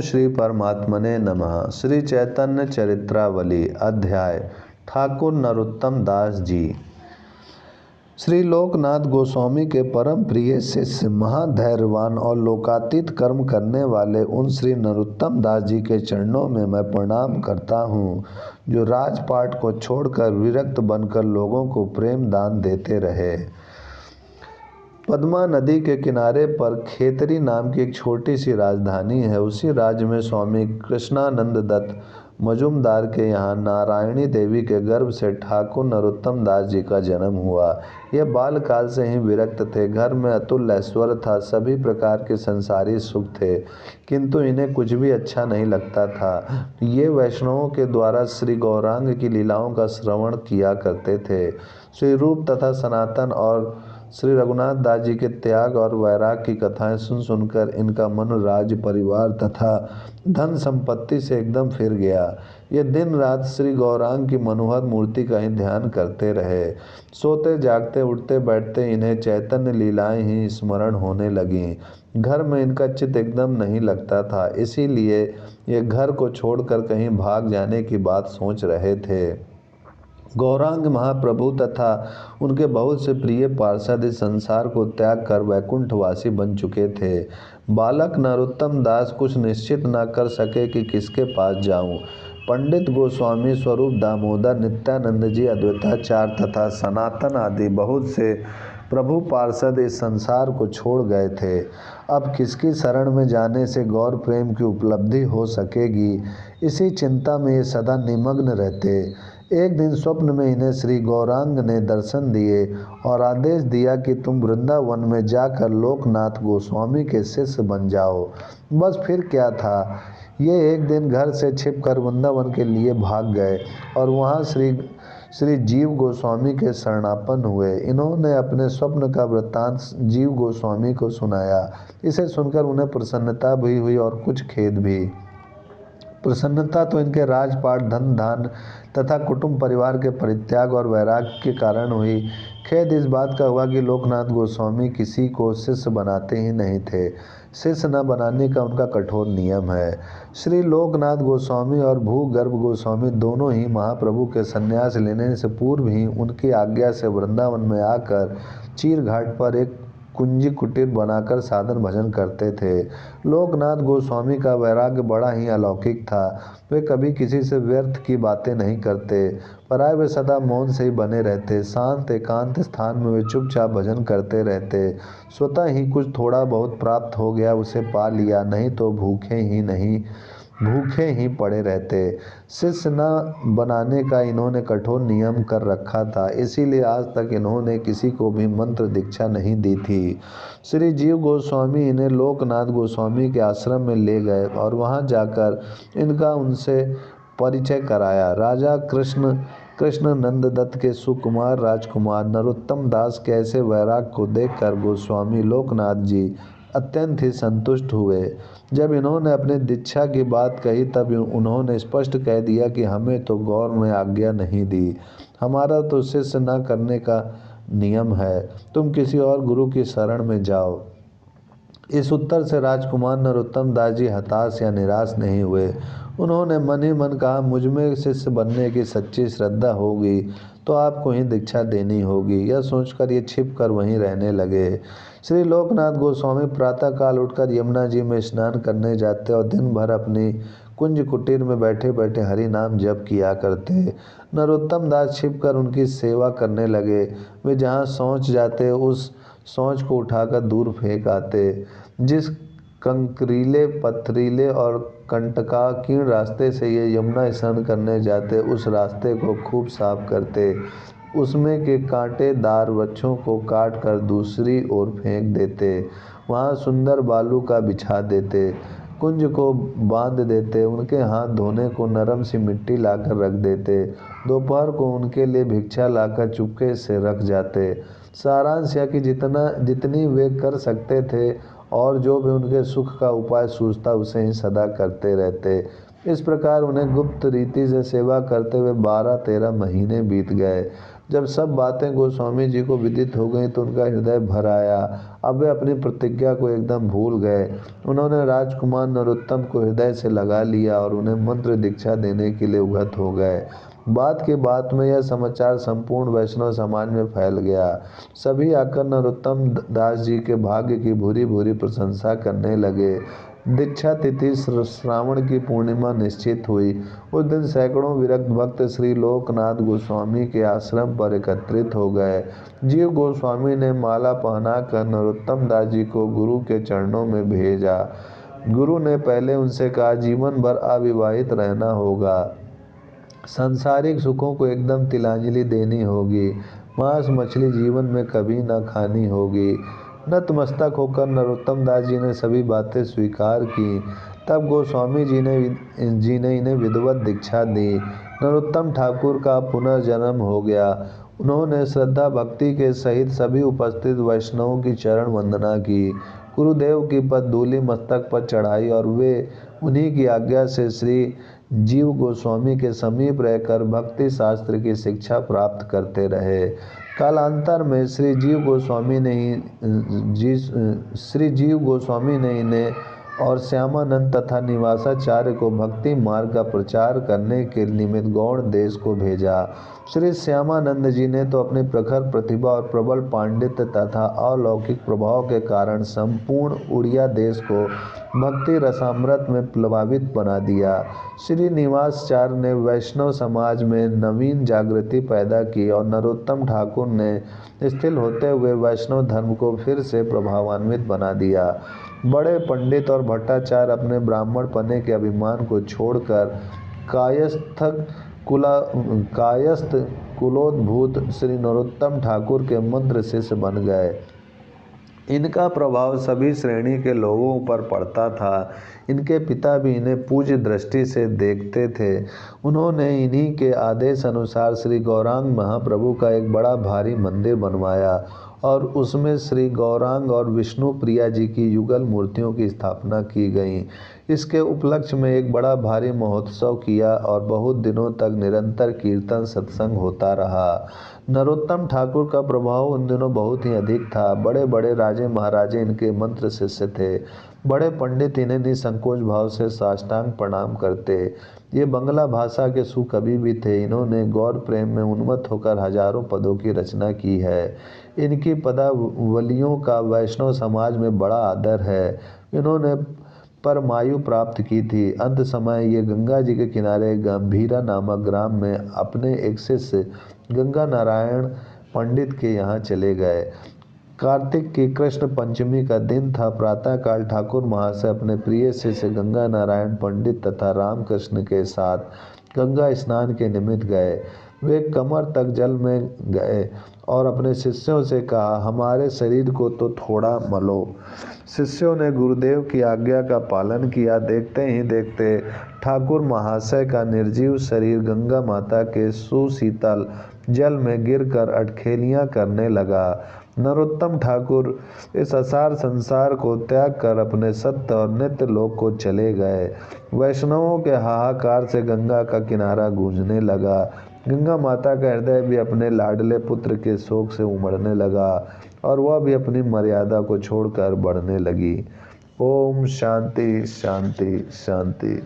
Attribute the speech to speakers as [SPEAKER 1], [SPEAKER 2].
[SPEAKER 1] श्री परमात्मने नमः। श्री चैतन्य चरित्रावली अध्याय ठाकुर नरोत्तम दास जी। श्री लोकनाथ गोस्वामी के परम प्रिय शिष्य महाधैर्यवान और लोकातीत कर्म करने वाले उन श्री नरोत्तम दास जी के चरणों में मैं प्रणाम करता हूँ, जो राजपाट को छोड़कर विरक्त बनकर लोगों को प्रेम दान देते रहे। पद्मा नदी के किनारे पर खेतरी नाम की एक छोटी सी राजधानी है। उसी राज्य में स्वामी कृष्णानंद दत्त मजूमदार के यहाँ नारायणी देवी के गर्भ से ठाकुर नरोत्तम दास जी का जन्म हुआ। यह बालकाल से ही विरक्त थे। घर में अतुल ऐश्वर्य था, सभी प्रकार के संसारी सुख थे, किंतु इन्हें कुछ भी अच्छा नहीं लगता था। ये वैष्णवों के द्वारा श्री गौरांग की लीलाओं का श्रवण किया करते थे। श्री रूप तथा सनातन और श्री रघुनाथ दास जी के त्याग और वैराग की कथाएं सुन सुनकर इनका मन राज्य परिवार तथा धन संपत्ति से एकदम फिर गया। ये दिन रात श्री गौरांग की मनोहर मूर्ति का ही ध्यान करते रहे। सोते जागते उठते बैठते इन्हें चैतन्य लीलाएं ही स्मरण होने लगीं। घर में इनका चित्त एकदम नहीं लगता था, इसीलिए ये घर को छोड़कर कहीं भाग जाने की बात सोच रहे थे। गौरांग महाप्रभु तथा उनके बहुत से प्रिय पार्षद इस संसार को त्याग कर वैकुंठवासी बन चुके थे। बालक नरोत्तम दास कुछ निश्चित न कर सके कि किसके पास जाऊं। पंडित गोस्वामी स्वरूप दामोदर, नित्यानंद जी, अद्वैताचार्य तथा सनातन आदि बहुत से प्रभु पार्षद इस संसार को छोड़ गए थे। अब किसकी शरण में जाने से गौर प्रेम की उपलब्धि हो सकेगी, इसी चिंता में ये सदा निमग्न रहते। एक दिन स्वप्न में इन्हें श्री गौरांग ने दर्शन दिए और आदेश दिया कि तुम वृंदावन में जाकर लोकनाथ गोस्वामी के शिष्य बन जाओ। बस फिर क्या था, ये एक दिन घर से छिपकर वृंदावन के लिए भाग गए और वहाँ श्री जीव गोस्वामी के शरणापन्न हुए। इन्होंने अपने स्वप्न का वृत्तांत जीव गोस्वामी को सुनाया। इसे सुनकर उन्हें प्रसन्नता भी हुई और कुछ खेद भी। प्रसन्नता तो इनके राजपाट, धन धान तथा कुटुंब परिवार के परित्याग और वैराग्य के कारण हुई। खेद इस बात का हुआ कि लोकनाथ गोस्वामी किसी को शिष्य बनाते ही नहीं थे। शिष्य न बनाने का उनका कठोर नियम है। श्री लोकनाथ गोस्वामी और भूगर्भ गोस्वामी दोनों ही महाप्रभु के संन्यास लेने से पूर्व ही उनकी आज्ञा से वृंदावन में आकर चीर घाट पर एक कुंजी कुटीर बनाकर साधन भजन करते थे। लोकनाथ गोस्वामी का वैराग्य बड़ा ही अलौकिक था। वे कभी किसी से व्यर्थ की बातें नहीं करते, पराये वे सदा मौन से ही बने रहते। शांत एकांत स्थान में वे चुपचाप भजन करते रहते। स्वतः ही कुछ थोड़ा बहुत प्राप्त हो गया उसे पा लिया, नहीं तो भूखे ही पड़े रहते। शिष्य न बनाने का इन्होंने कठोर नियम कर रखा था, इसीलिए आज तक इन्होंने किसी को भी मंत्र दीक्षा नहीं दी थी। श्री जीव गोस्वामी इन्हें लोकनाथ गोस्वामी के आश्रम में ले गए और वहां जाकर इनका उनसे परिचय कराया। राजा कृष्णानंद दत्त के सुकुमार राजकुमार नरोत्तम दास के ऐसे वैराग को देखकर गोस्वामी लोकनाथ जी अत्यंत ही संतुष्ट हुए। जब इन्होंने अपने दीक्षा की बात कही तब उन्होंने स्पष्ट कह दिया कि हमें तो गौर ने आज्ञा नहीं दी, हमारा तो शिष्य न करने का नियम है, तुम किसी और गुरु की शरण में जाओ। इस उत्तर से राजकुमार नरोत्तम दास जी हताश या निराश नहीं हुए। उन्होंने मन ही मन कहा, मुझमें शिष्य बनने की सच्ची श्रद्धा होगी तो आपको ही दीक्षा देनी होगी। यह सोचकर ये छिप कर वहीं रहने लगे। श्री लोकनाथ गोस्वामी प्रातःकाल उठकर यमुना जी में स्नान करने जाते और दिन भर अपनी कुंज कुटीर में बैठे बैठे हरि नाम जप किया करते। नरोत्तम दास छिपकर उनकी सेवा करने लगे। वे जहाँ शौच जाते उस शौच को उठाकर दूर फेंक आते। जिस कंकरीले, पथरीले और कंटकाकीर्ण रास्ते से ये यमुना स्नान करने जाते, उस रास्ते को खूब साफ करते। उसमें के कांटेदार वृक्षों को काट कर दूसरी ओर फेंक देते। वहाँ सुंदर बालू का बिछा देते। कुंज को बांध देते। उनके हाथ धोने को नरम सी मिट्टी लाकर रख देते। दोपहर को उनके लिए भिक्षा लाकर चुपके से रख जाते। सारांश यह कि जितनी वे कर सकते थे और जो भी उनके सुख का उपाय सूझता उसे ही सदा करते रहते। इस प्रकार उन्हें गुप्त रीति से सेवा करते हुए 12-13 महीने बीत गए। जब सब बातें गोस्वामी जी को विदित हो गई तो उनका हृदय भर आया। अब वे अपनी प्रतिज्ञा को एकदम भूल गए। उन्होंने राजकुमार नरोत्तम को हृदय से लगा लिया और उन्हें मंत्र दीक्षा देने के लिए उद्यत हो गए। बात के बाद में यह समाचार संपूर्ण वैष्णव समाज में फैल गया। सभी आकर नरोत्तम दास जी के भाग्य की भूरी भूरी प्रशंसा करने लगे। दीक्षा तिथि श्रावण की पूर्णिमा निश्चित हुई। उस दिन सैकड़ों विरक्त भक्त श्री लोकनाथ गोस्वामी के आश्रम पर एकत्रित हो गए। जीव गोस्वामी ने माला पहनाकर नरोत्तम दास जी को गुरु के चरणों में भेजा। गुरु ने पहले उनसे कहा, जीवन भर अविवाहित रहना होगा, सांसारिक सुखों को एकदम तिलांजलि देनी होगी, मांस मछली जीवन में कभी न खानी होगी। नतमस्तक होकर नरोत्तम दास जी ने सभी बातें स्वीकार की। तब गोस्वामी जी ने इन्हें विधिवत दीक्षा दी। नरोत्तम ठाकुर का पुनर्जन्म हो गया। उन्होंने श्रद्धा भक्ति के सहित सभी उपस्थित वैष्णवों की चरण वंदना की, गुरुदेव की पदधूलि मस्तक पर चढ़ाई और वे उन्हीं की आज्ञा से श्री जीव गोस्वामी के समीप रहकर भक्ति शास्त्र की शिक्षा प्राप्त करते रहे। कालांतर में श्री जीव गोस्वामी ने इन्हें और श्यामानंद तथा निवासाचार्य को भक्ति मार्ग का प्रचार करने के निमित्त गौड़ देश को भेजा। श्री श्यामानंद जी ने तो अपनी प्रखर प्रतिभा और प्रबल पांडित्य तथा अलौकिक प्रभाव के कारण संपूर्ण उड़िया देश को भक्ति रसामृत में प्लावित बना दिया। श्री निवासाचार्य ने वैष्णव समाज में नवीन जागृति पैदा की और नरोत्तम ठाकुर ने स्थिर होते हुए वैष्णव धर्म को फिर से प्रभावान्वित बना दिया। बड़े पंडित और भट्टाचार्य अपने ब्राह्मण पने के अभिमान को छोड़कर कायस्थ कुलोद्भूत श्री नरोत्तम ठाकुर के मंत्र शिष्य बन गए। इनका प्रभाव सभी श्रेणी के लोगों पर पड़ता था। इनके पिता भी इन्हें पूज्य दृष्टि से देखते थे। उन्होंने इन्हीं के आदेश अनुसार श्री गौरांग महाप्रभु का एक बड़ा भारी मंदिर बनवाया और उसमें श्री गौरांग और विष्णु प्रिया जी की युगल मूर्तियों की स्थापना की गई। इसके उपलक्ष्य में एक बड़ा भारी महोत्सव किया और बहुत दिनों तक निरंतर कीर्तन सत्संग होता रहा। नरोत्तम ठाकुर का प्रभाव उन दिनों बहुत ही अधिक था। बड़े बड़े राजे महाराजे इनके मंत्र शिष्य थे। बड़े पंडित इन्हें निसंकोच भाव से साष्टांग प्रणाम करते। ये बंगला भाषा के सुकवि भी थे। इन्होंने गौर प्रेम में उन्मत्त होकर हजारों पदों की रचना की है। इनकी पदावलियों का वैष्णव समाज में बड़ा आदर है। इन्होंने परमायु प्राप्त की थी। अंत समय ये गंगा जी के किनारे गंभीरा नामक ग्राम में अपने एक शिष्य गंगा नारायण पंडित के यहाँ चले गए। कार्तिक की कृष्ण पंचमी का दिन था। प्रातःकाल ठाकुर महाशय अपने प्रिय शिष्य गंगा नारायण पंडित तथा रामकृष्ण के साथ गंगा स्नान के निमित्त गए। वे कमर तक जल में गए और अपने शिष्यों से कहा, हमारे शरीर को तो थोड़ा मलो। शिष्यों ने गुरुदेव की आज्ञा का पालन किया। देखते ही देखते ठाकुर महाशय का निर्जीव शरीर गंगा माता के सुशीतल जल में गिरकर अटखेलियां करने लगा। नरोत्तम ठाकुर इस असार संसार को त्याग कर अपने सत्य और नित्य लोक को चले गए। वैष्णवों के हाहाकार से गंगा का किनारा गूंजने लगा। गंगा माता का हृदय भी अपने लाडले पुत्र के शोक से उमड़ने लगा और वह भी अपनी मर्यादा को छोड़कर बढ़ने लगी। ओम शांति शांति शांति।